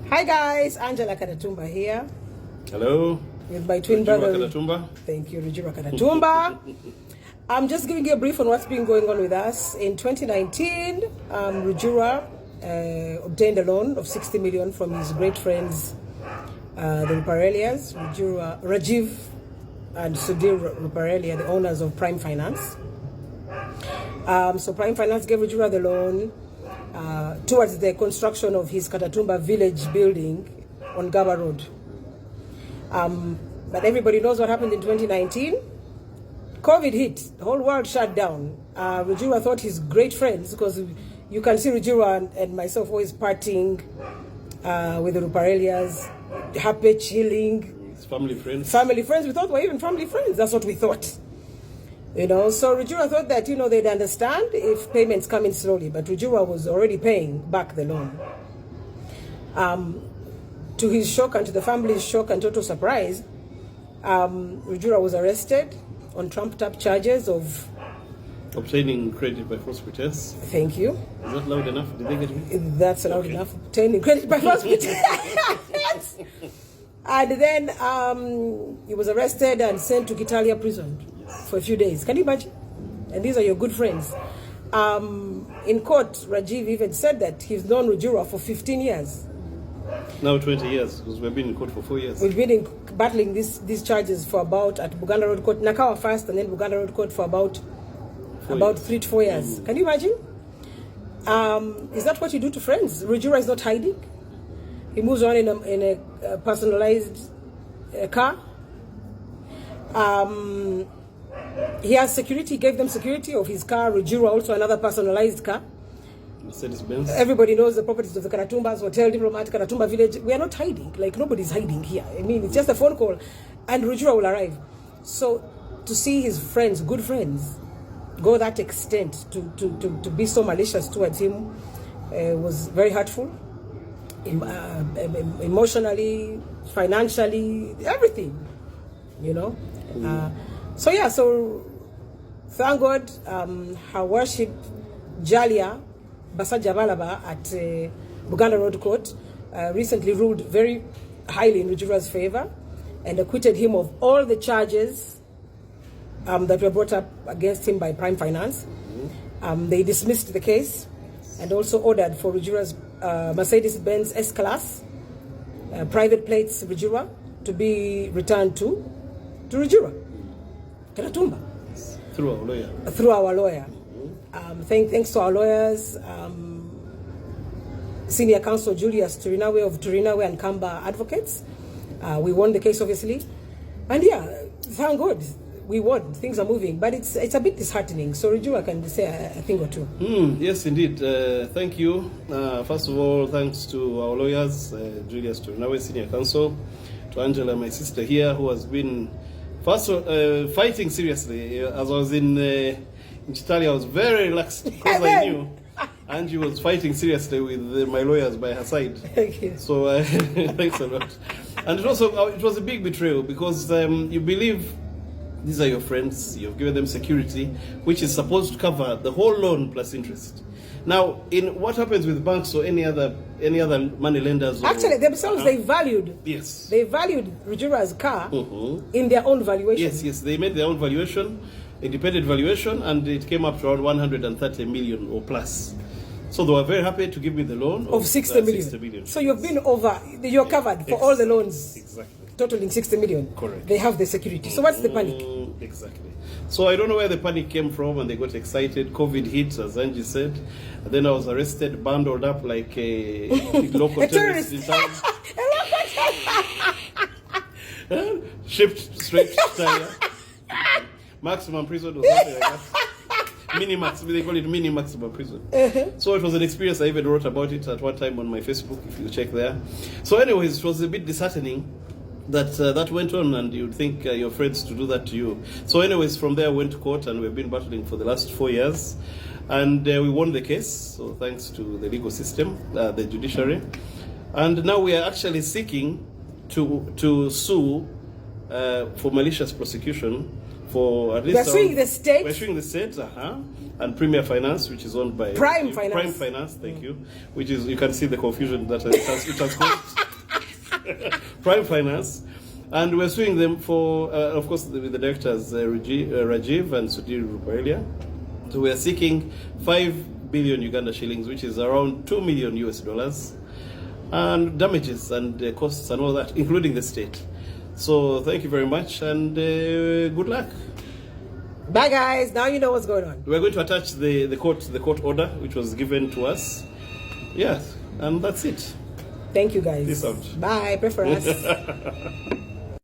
Hi guys, Angela Katatumba here. Hello. With my twin brother. Katatumba. Thank you, Rujura Katatumba. I'm just giving you a brief on what's been going on with us. In 2019, Rujura obtained a loan of 60 million from his great friends, the Ruparelias, Rajiv and Sudhir Ruparelia, the owners of Prime Finance. So Prime Finance gave Rujura the loan towards the construction of his Katatumba village building on Gaba Road. But everybody knows what happened in 2019. COVID hit, the whole world shut down. Rujura thought his great friends, because you can see Rujura and myself always partying with the Ruparelias, happy, chilling. It's family friends. Family friends. We thought we're even family friends. That's what we thought. You know, so Rujura thought that, they'd understand if payments come in slowly, but Rujura was already paying back the loan. To his shock and to the family's shock and total surprise, Rujura was arrested on trumped-up charges of obtaining credit by false pretense. Thank you. Is that loud enough? Did they get me? That's loud enough. Obtaining credit by false pretense. And then he was arrested and sent to Kitalia prison for a few days. Can you imagine? And these are your good friends. In court, Rajiv even said that he's known Rujura for 15 years. Now 20 years, because we've been in court for 4 years. We've been battling these charges for about, at Buganda Road Court, Nakawa first, and then Buganda Road Court for about 3 to 4 years. Can you imagine? Is that what you do to friends? Rujura is not hiding. He moves on in a personalized car. He has security. He gave them security of his car. Rujura also another personalized car. Mercedes-Benz. Everybody knows the properties of the Katatumbas, Hotel Diplomat, Katatumba Village. We are not hiding. Like, nobody's hiding here. I mean, it's just a phone call and Rujura will arrive. So to see his friends, good friends, go that extent to be so malicious towards him was very hurtful. Emotionally, financially, everything, So thank God, her worship, Jalia Basaja Balaba at Buganda Road Court recently ruled very highly in Rujura's favor and acquitted him of all the charges that were brought up against him by Prime Finance. They dismissed the case and also ordered for Rujura's Mercedes-Benz S-Class private plates Rujura to be returned to Rujura, Katatumba. Through our lawyer. Through our lawyer. Thanks to our lawyers, Senior Counsel Julius Turinawe of Turinawe and Kamba Advocates. We won the case, obviously. And thank God, we won. Things are moving, but it's a bit disheartening. So Rujura can say a thing or two. Yes, indeed. Thank you. First of all, thanks to our lawyers, Julius Turinawe, Senior Counsel, to Angela, my sister here, who has been fighting seriously. As I was in Chitalia, I was very relaxed because I knew Angie was fighting seriously with my lawyers by her side. Thank you. So thanks a lot. And it was a big betrayal because you believe these are your friends, you've given them security, which is supposed to cover the whole loan plus interest. Now, in what happens with banks or any other money lenders? Actually, themselves, they valued. Yes. They valued Rujura's car in their own valuation. Yes, they made their own valuation, independent valuation, and it came up to around 130 million or plus. So they were very happy to give me the loan of 60 million. 60 million. So you're covered for all the loans. Exactly. Totaling 60 million. Correct. They have the security. So what's the panic? Exactly. So I don't know where the panic came from, and they got excited. COVID hit, as Angie said. And then I was arrested, bundled up like a local terrorist in town. Shipped straight to China. Maximum prison or something like that. Minimax, they call it mini maximum prison. So it was an experience. I even wrote about it at one time on my Facebook, if you check there. So anyways, it was a bit disheartening that went on, and you'd think your friends to do that to you. So anyways, from there I went to court, and we've been battling for the last 4 years, and we won the case. So thanks to the legal system, the judiciary, and now we are actually seeking to sue for malicious prosecution for at least. We're suing the state. We're suing the state, and Premier Finance, which is owned by Prime Finance. Prime Finance, thank you. Which is, you can see the confusion that it has caused. Prime Finance. And we're suing them for, of course, with the directors Rajiv and Sudhir Ruparelia. So we are seeking 5 billion Uganda shillings, which is around $2 million US, and damages and costs and all that, including the state. So thank you very much, and good luck. Bye, guys. Now you know what's going on. We're going to attach the court order, which was given to us. Yes, and that's it. Thank you, guys. Peace out. Bye. Pray for us.